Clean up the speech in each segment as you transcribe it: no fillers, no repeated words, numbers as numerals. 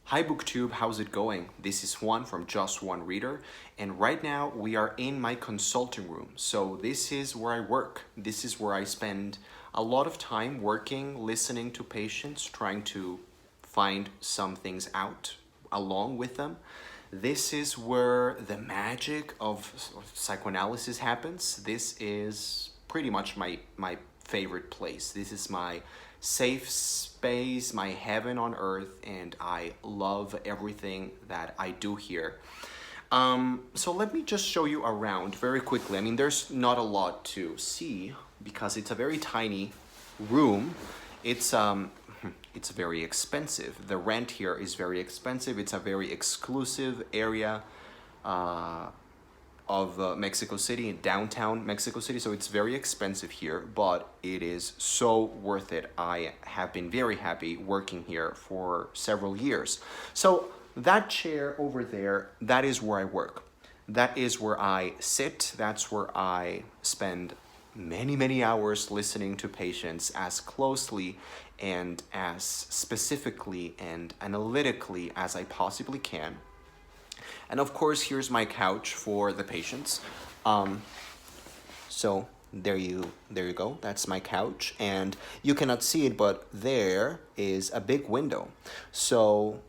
Hi BookTube, how's it going? This is Juan from Just One Reader, and right now we are in my consulting room. So this is where I work. This is where I spend a lot of time working, listening to patients, trying to find some things out along with them. This is where the magic of psychoanalysis happens. This is pretty much my favorite place. This is my safe space, my heaven on earth, and I love everything that I do here. So let me just show you around very quickly. I mean, there's not a lot to see because it's a very tiny room. It's very expensive. The rent here is very expensive. It's a very exclusive area of Mexico City, downtown Mexico City. So it's very expensive here, but it is so worth it. I have been very happy working here for several years. So that chair over there, that is where I work. That is where I sit. That's where I spend many hours listening to patients as closely and as specifically and analytically as I possibly can. And of course, here's my couch for the patients. So there you go. That's my couch, and you cannot see it, but there is a big window. So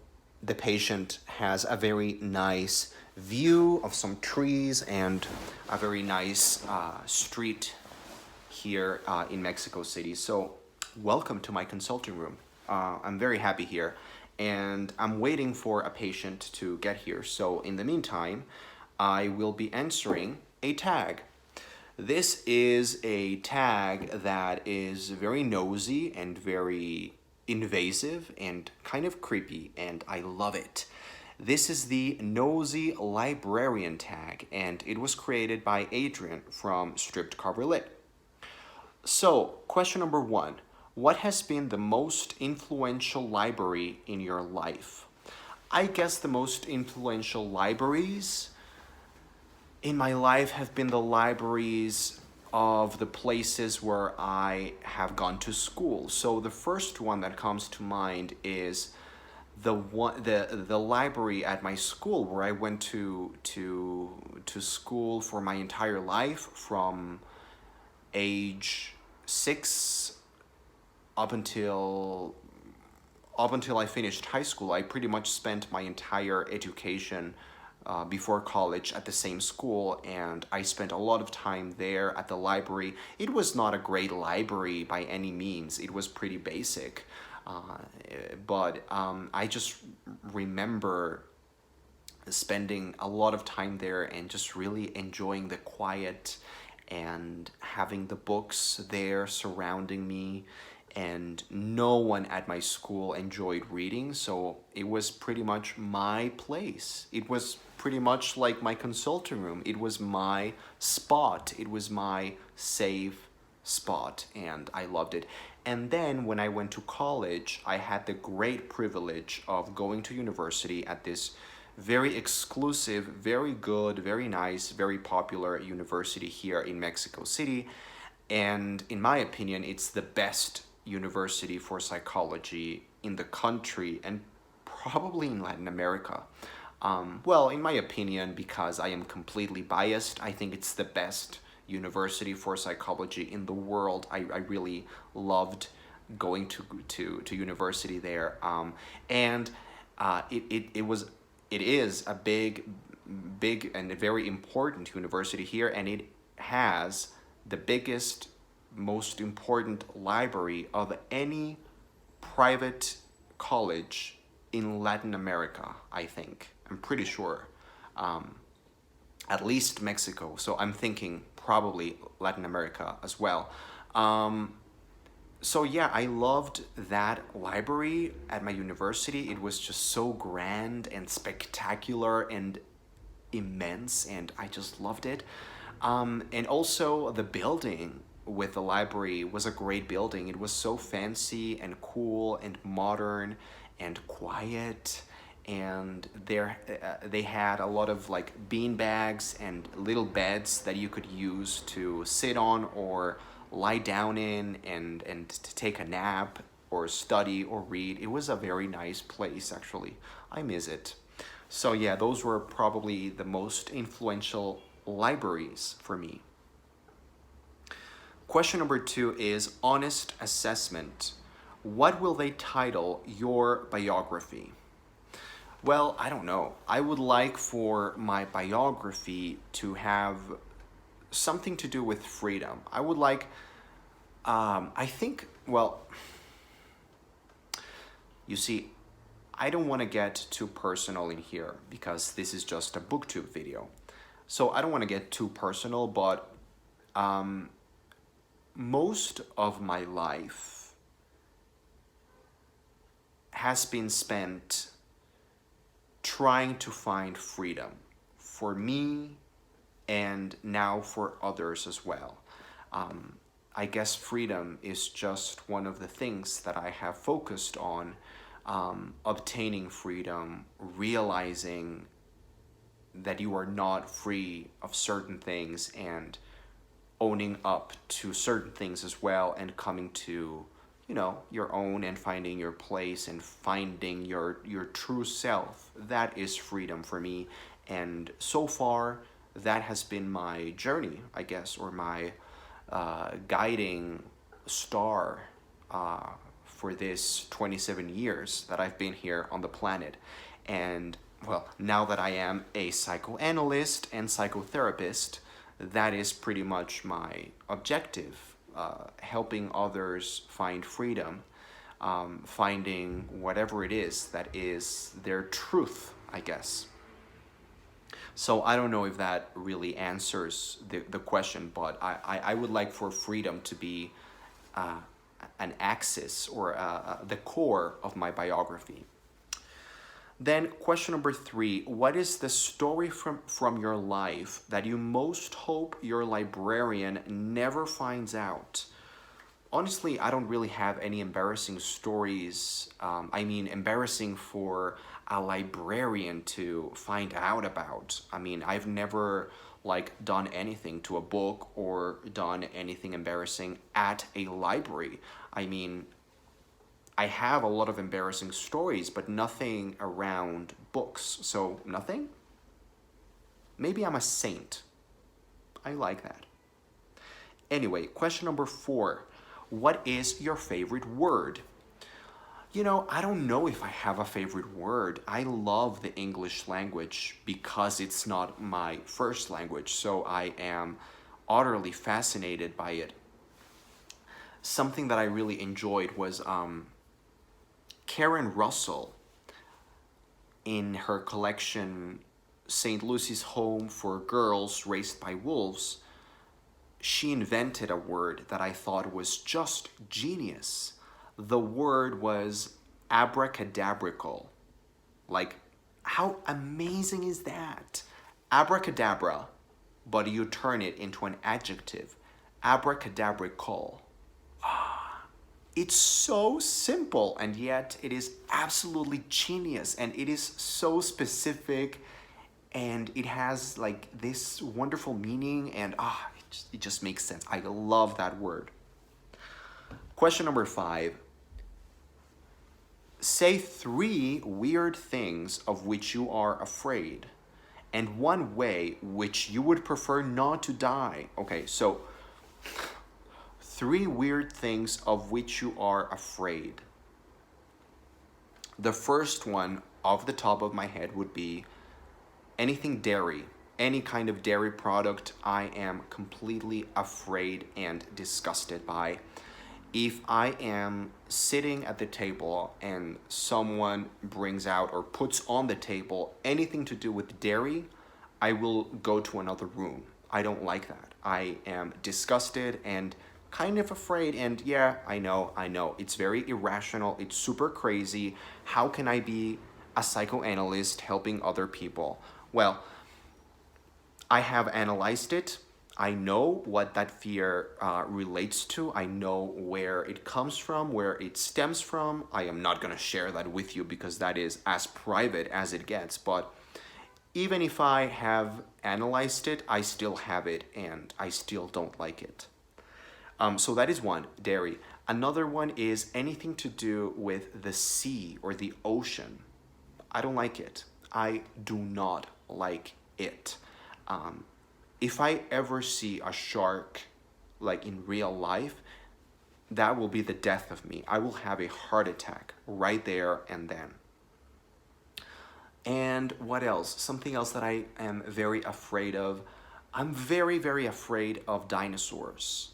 the patient has a very nice view of some trees and a very nice street here in Mexico City. So welcome to my consulting room. I'm very happy here, and I'm waiting for a patient to get here. So in the meantime, I will be answering a tag. This is a tag that is very nosy and very invasive and kind of creepy, and I love it. This is the Nosey Librarian Tag, and it was created by Adrian from Stripped Cover Lit. So, question number 1. What has been the most influential library in your life? I guess the most influential libraries in my life have been the libraries of the places where I have gone to school. So the first one that comes to mind is the library at my school where I went to school for my entire life from age 6 up until I finished high school. I pretty much spent my entire education before college at the same school, and I spent a lot of time there at the library. It was not a great library by any means. It was pretty basic, but I just remember spending a lot of time there and just really enjoying the quiet and having the books there surrounding me. And no one at my school enjoyed reading, so it was pretty much my place. It was pretty much like my consulting room. It was my spot. It was my safe spot, and I loved it. And then when I went to college, I had the great privilege of going to university at this very exclusive, very good, very nice, very popular university here in Mexico City. And in my opinion, it's the best university for psychology in the country and probably in Latin America. Well, in my opinion, because I am completely biased, I think it's the best university for psychology in the world. I really loved going to university there. And it is a big and very important university here, and it has the biggest, most important library of any private college in Latin America, I think. I'm pretty sure. At least Mexico. So I'm thinking probably Latin America as well. So yeah, I loved that library at my university. It was just so grand and spectacular and immense, and I just loved it. And also the building with the library was a great building. It was so fancy and cool and modern and quiet, and they had a lot of like bean bags and little beds that you could use to sit on or lie down in and to take a nap or study or read. It was a very nice place, actually. I miss it. So yeah, those were probably the most influential libraries for me. Question number 2 is honest assessment. What will they title your biography? Well, I don't know. I would like for my biography to have something to do with freedom. I would like, I think, well, you see, I don't want to get too personal in here because this is just a booktube video. So I don't want to get too personal, but most of my life has been spent trying to find freedom for me and now for others as well. I guess freedom is just one of the things that I have focused on, obtaining freedom, realizing that you are not free of certain things and owning up to certain things as well, and coming to, you know, your own and finding your place and finding your true self. That is freedom for me. And so far, that has been my journey, I guess, or my guiding star for this 27 years that I've been here on the planet. And well, now that I am a psychoanalyst and psychotherapist, that is pretty much my objective, helping others find freedom, finding whatever it is that is their truth, I guess. So I don't know if that really answers the question, but I would like for freedom to be an axis or the core of my biography. Then question number 3, what is the story from your life that you most hope your librarian never finds out? Honestly, I don't really have any embarrassing stories. I mean, embarrassing for a librarian to find out about. I mean, I've never like done anything to a book or done anything embarrassing at a library. I mean, I have a lot of embarrassing stories, but nothing around books. So nothing? Maybe I'm a saint. I like that. Anyway, question number 4. What is your favorite word? You know, I don't know if I have a favorite word. I love the English language because it's not my first language, so I am utterly fascinated by it. Something that I really enjoyed was Karen Russell, in her collection St. Lucy's Home for Girls Raised by Wolves. She invented a word that I thought was just genius. The word was abracadabrical. Like, how amazing is that? Abracadabra, but you turn it into an adjective. Abracadabrical. It's so simple, and yet it is absolutely genius, and it is so specific, and it has like this wonderful meaning, and it just makes sense. I love that word. Question number 5. Say 3 weird things of which you are afraid, and one way which you would prefer not to die. Okay, so 3 weird things of which you are afraid. The first one off the top of my head would be anything dairy. Any kind of dairy product, I am completely afraid and disgusted by. If I am sitting at the table and someone brings out or puts on the table anything to do with dairy, I will go to another room. I don't like that. I am disgusted and kind of afraid, and yeah, I know, it's very irrational, it's super crazy. How can I be a psychoanalyst helping other people? Well, I have analyzed it. I know what that fear relates to. I know where it comes from, where it stems from. I am not going to share that with you because that is as private as it gets. But even if I have analyzed it, I still have it and I still don't like it. So that is one, dairy. Another one is anything to do with the sea or the ocean. I don't like it. I do not like it. Um, if I ever see a shark, like in real life, that will be the death of me. I will have a heart attack right there and then. And what else? Something else that I am very afraid of. I'm very, very afraid of dinosaurs.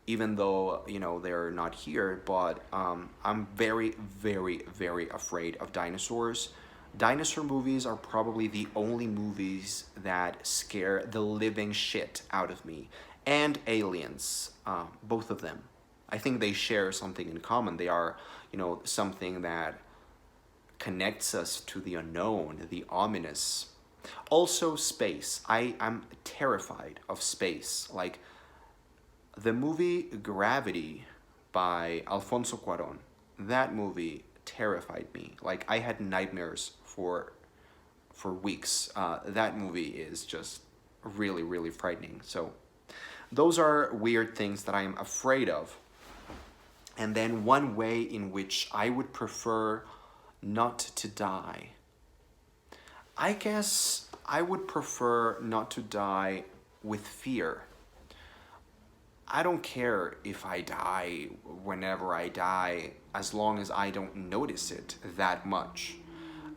Even though, they're not here, but I'm very, very, very afraid of dinosaurs. Dinosaur movies are probably the only movies that scare the living shit out of me. And aliens, both of them. I think they share something in common. They are, something that connects us to the unknown, the ominous. Also, space. I'm terrified of space. Like the movie Gravity by Alfonso Cuaron, that movie terrified me. Like I had nightmares for weeks. That movie is just really, really frightening. So those are weird things that I am afraid of. And then one way in which I would prefer not to die. I guess I would prefer not to die with fear. I don't care if I die whenever I die, as long as I don't notice it that much.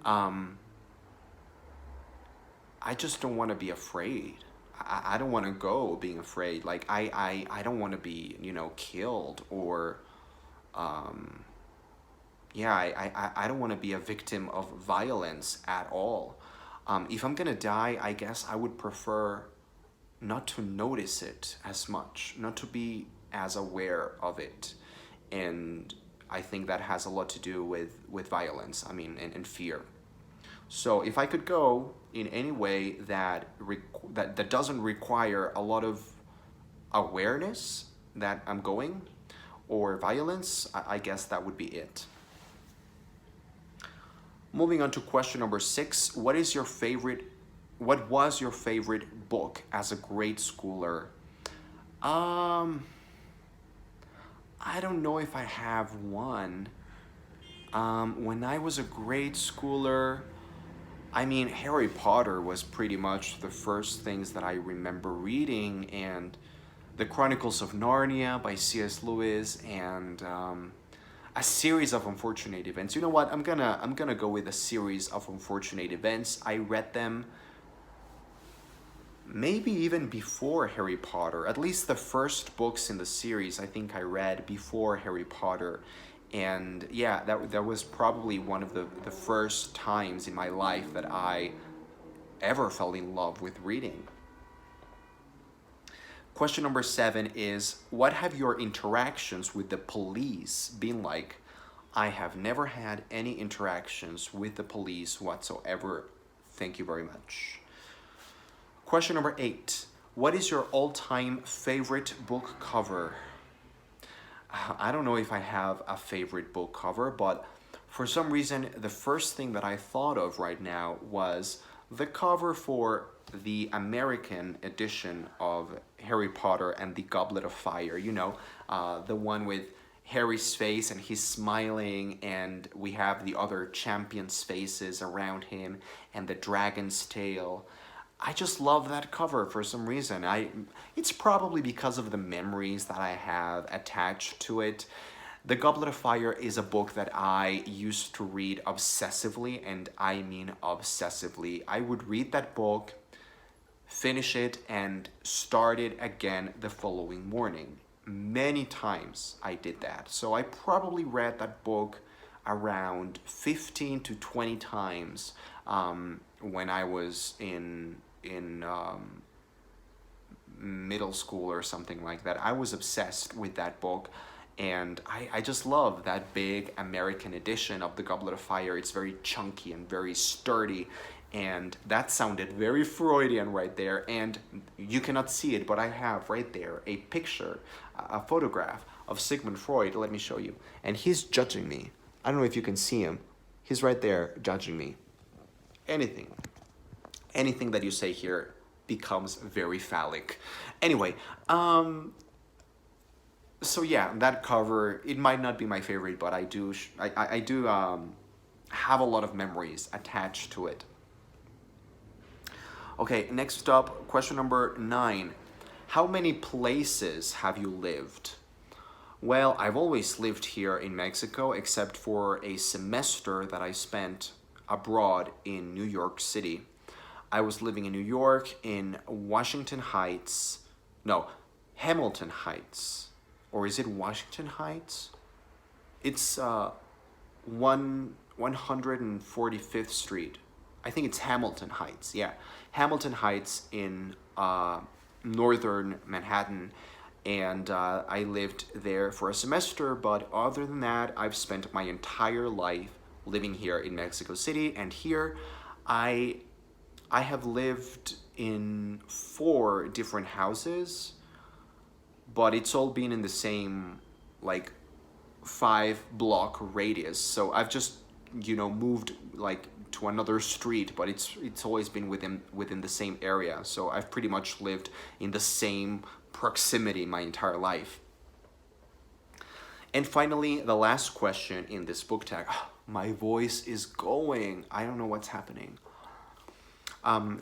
Um, I just don't want to be afraid. I don't want to go being afraid. Like, I don't want to be, killed or, um, yeah, I don't want to be a victim of violence at all. If I'm gonna die, I guess I would prefer not to notice it as much, not to be as aware of it. And I think that has a lot to do with violence, and fear. So if I could go in any way that doesn't require a lot of awareness that I'm going, or violence, I guess that would be it. Moving on to question number 6, what was your favorite book as a grade schooler? Um, I don't know if I have one. When I was a grade schooler, Harry Potter was pretty much the first things that I remember reading, and The Chronicles of Narnia by C.S. Lewis, and a series of unfortunate events. You know what? I'm gonna go with a series of unfortunate events. I read them maybe even before Harry Potter. At least the first books in the series I think I read before Harry Potter. And yeah, that was probably one of the first times in my life that I ever fell in love with reading. Question number 7 is, what have your interactions with the police been like? I have never had any interactions with the police whatsoever. Thank you very much. Question number 8. What is your all-time favorite book cover? I don't know if I have a favorite book cover, but for some reason, the first thing that I thought of right now was the cover for the American edition of Harry Potter and the Goblet of Fire. The one with Harry's face and he's smiling, and we have the other champions' faces around him, and the dragon's tail. I just love that cover for some reason. It's probably because of the memories that I have attached to it. The Goblet of Fire is a book that I used to read obsessively, and I mean obsessively. I would read that book, finish it, and start it again the following morning. Many times I did that. So I probably read that book around 15 to 20 times when I was in middle school or something like that. I was obsessed with that book, and I just love that big American edition of the Goblet of Fire. It's very chunky and very sturdy, and that sounded very Freudian right there. And you cannot see it, but I have right there a picture, a photograph of Sigmund Freud. Let me show you. And he's judging me. I don't know if you can see him. He's right there judging me. Anything that you say here becomes very phallic. Anyway, So yeah, that cover, it might not be my favorite, but I do have a lot of memories attached to it. Okay, next up, question number 9. How many places have you lived? Well, I've always lived here in Mexico, except for a semester that I spent abroad in New York City. I was living in New York in Washington Heights. No, Hamilton Heights. Or is it Washington Heights? It's 145th Street. I think it's Hamilton Heights. Yeah, Hamilton Heights in northern Manhattan, and I lived there for a semester. But other than that, I've spent my entire life living here in Mexico City, and here I I have lived in 4 different houses, but it's all been in the same like 5 block radius. So I've just moved like to another street, but it's always been within the same area. So I've pretty much lived in the same proximity my entire life. And finally, the last question in this book tag. My voice is going. I don't know what's happening.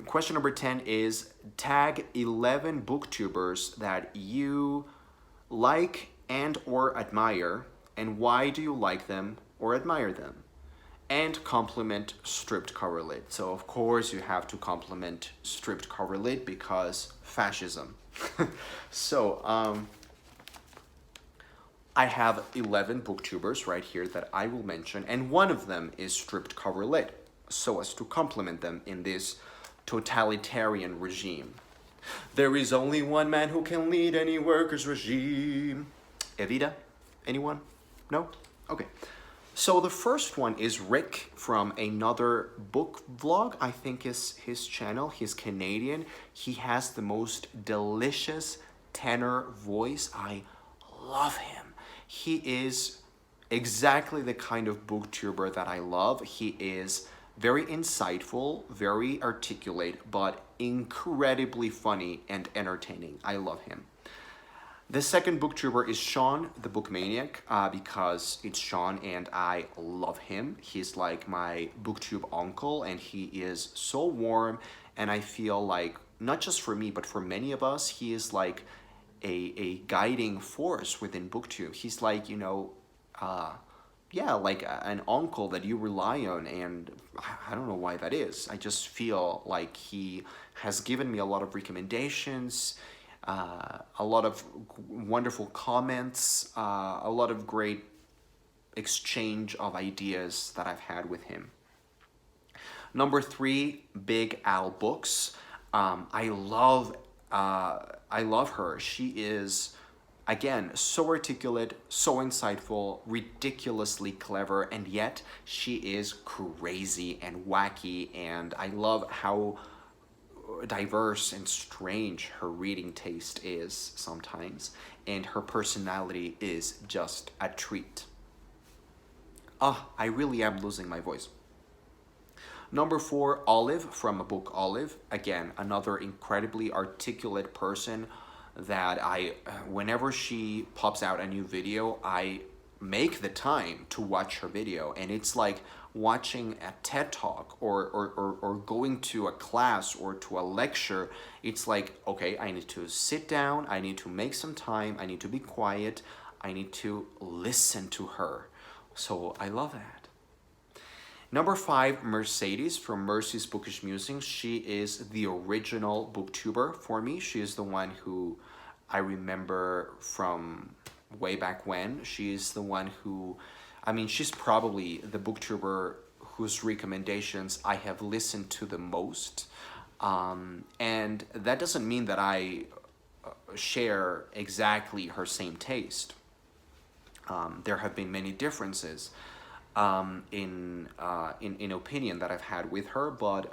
Question number 10 is tag 11 booktubers that you like and or admire, and why do you like them or admire them? And compliment stripped cover lid. So of course you have to compliment stripped cover lid because fascism. So I have 11 booktubers right here that I will mention, and one of them is stripped cover lid, so as to complement them in this totalitarian regime. There is only one man who can lead any workers' regime. Evita? Anyone? No? Okay. So the first one is Rick from another book vlog, I think is his channel. He's Canadian. He has the most delicious tenor voice. I love him. He is exactly the kind of booktuber that I love. He is very insightful, very articulate, but incredibly funny and entertaining. I love him. The second booktuber is Sean, the Bookmaniac, because it's Sean and I love him. He's like my booktube uncle, and he is so warm, and I feel like, not just for me, but for many of us, he is like a guiding force within booktube. He's like, like an uncle that you rely on, and I don't know why that is. I just feel like he has given me a lot of recommendations, a lot of wonderful comments, a lot of great exchange of ideas that I've had with him. Number 3, Big Al Books. I love her. She is, again, so articulate, so insightful, ridiculously clever, and yet she is crazy and wacky, and I love how diverse and strange her reading taste is sometimes, and her personality is just a treat. I really am losing my voice. Number 4, Olive from a book Olive. Again, another incredibly articulate person that whenever she pops out a new video, I make the time to watch her video, and it's like watching a TED Talk or going to a class or to a lecture. It's like, okay, I need to sit down, I need to make some time, I need to be quiet, I need to listen to her. So I love that. Number 5, Mercedes from Mercy's Bookish Musings. She is the original booktuber for me. She is the one who I remember from way back when. She is the one who, she's probably the booktuber whose recommendations I have listened to the most. And that doesn't mean that I share exactly her same taste. There have been many differences in opinion that I've had with her, but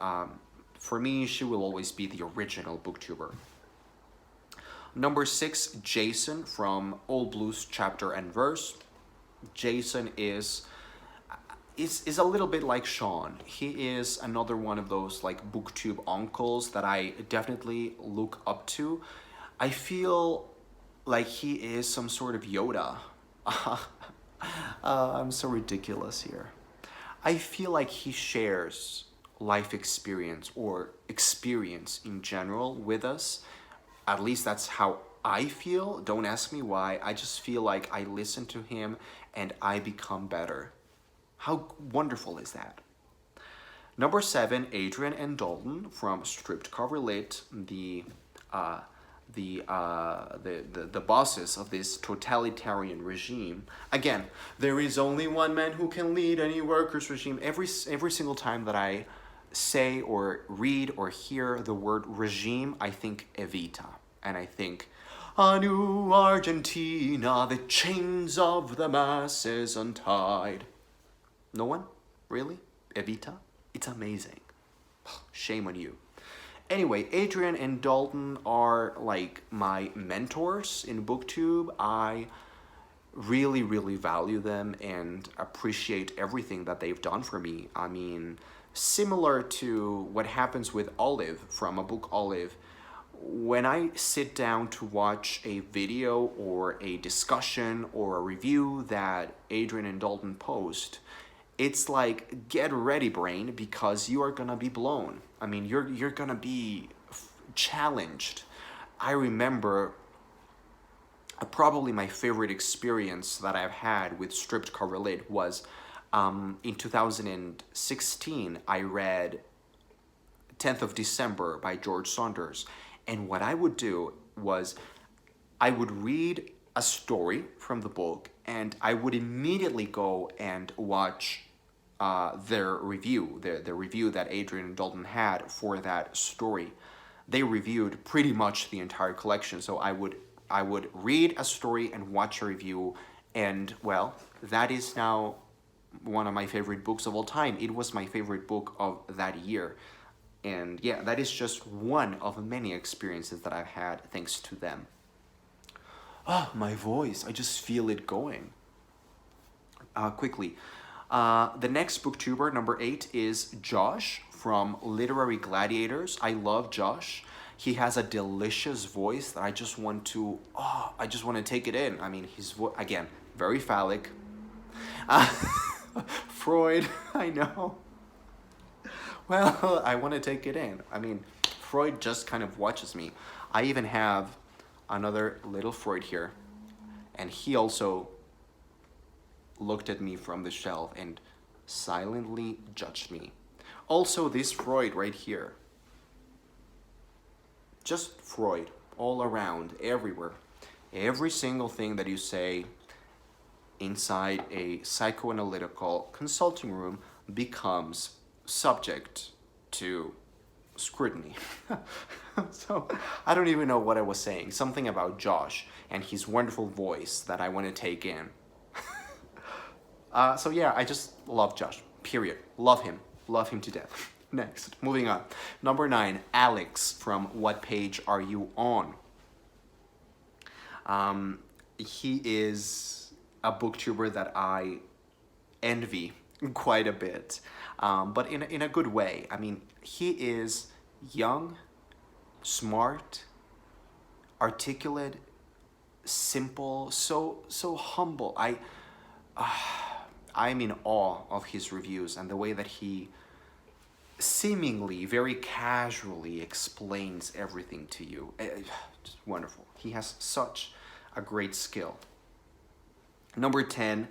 for me, she will always be the original booktuber. Number 6, Jason from Old Blues Chapter and Verse. Jason is a little bit like Sean. He is another one of those like booktube uncles that I definitely look up to. I feel like he is some sort of Yoda. I'm so ridiculous here. I feel like he shares life experience or experience in general with us. At least that's how I feel. Don't ask me why. I just feel like I listen to him and I become better. How wonderful is that? Number 7, Adrian and Dalton from Stripped Cover Lit, uh, the bosses of this totalitarian regime. Again, there is only one man who can lead any workers' regime. Every single time that I say or read or hear the word regime, I think Evita. And I think, a new Argentina, the chains of the masses untied. No one? Really? Evita? It's amazing. Shame on you. Anyway, Adrian and Dalton are like my mentors in BookTube. I really, really value them and appreciate everything that they've done for me. I mean, similar to what happens with Olive from a book Olive, when I sit down to watch a video or a discussion or a review that Adrian and Dalton post, it's like, get ready, brain, because you are gonna be blown. I mean, you're gonna be challenged. I remember probably my favorite experience that I've had with Stripped Cover Lit was in 2016. I read 10th of December by George Saunders. And what I would do was I would read a story from the book and I would immediately go and watch their review, the review that Adrian and Dalton had for that story. They reviewed pretty much the entire collection, so I would read a story and watch a review, and well, that is now one of my favorite books of all time. It was my favorite book of that year. And yeah, that is just one of many experiences that I've had thanks to them. Ah, my voice, I just feel it going. Quickly. The next booktuber, number 8, is Josh from Literary Gladiators. I love Josh. He has a delicious voice that I just want to take it in. I mean, his voice, again, very phallic. Freud, I know. Well, I want to take it in. I mean, Freud just kind of watches me. I even have another little Freud here, and he also looked at me from the shelf and silently judged me. Also, this Freud right here. Just Freud, all around, everywhere. Every single thing that you say inside a psychoanalytical consulting room becomes subject to scrutiny. So I don't even know what I was saying. Something about Josh and his wonderful voice that I want to take in. So yeah, I just love Josh, period. Love him to death. Next, moving on. Number 9, Alex from What Page Are You On? He is a booktuber that I envy quite a bit, but in a good way. I mean, he is young, smart, articulate, simple, so humble. I'm in awe of his reviews and the way that he seemingly very casually explains everything to you. Just wonderful. He has such a great skill. Number 10,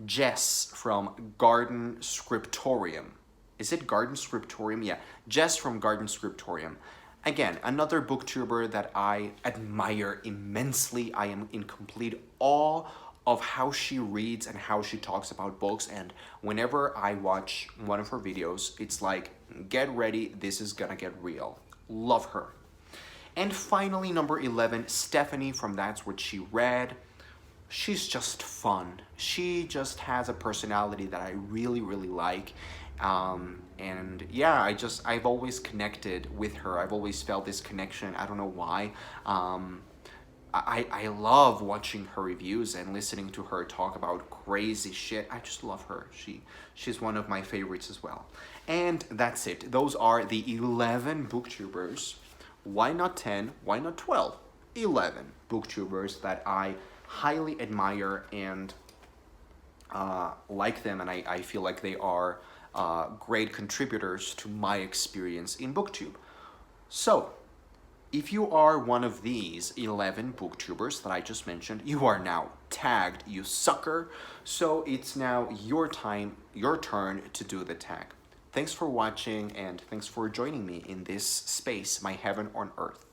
Jess from Garden Scriptorium. Is it Garden Scriptorium? Yeah, Jess from Garden Scriptorium. Again, another booktuber that I admire immensely. I am in complete awe of how she reads and how she talks about books, and whenever I watch one of her videos, it's like, get ready, this is gonna get real. Love her. And finally, number 11, Stephanie from That's What She Read. She's just fun. She just has a personality that I really, really like. And yeah, I've always connected with her. I've always felt this connection. I don't know why. I love watching her reviews and listening to her talk about crazy shit. I just love her. She's one of my favorites as well. And that's it. Those are the 11 booktubers. Why not 10? Why not 12? 11. booktubers that I highly admire and like them, and I feel like they are great contributors to my experience in booktube. So, if you are one of these 11 booktubers that I just mentioned, you are now tagged, you sucker. So it's now your time, your turn to do the tag. Thanks for watching, and thanks for joining me in this space, my heaven on earth.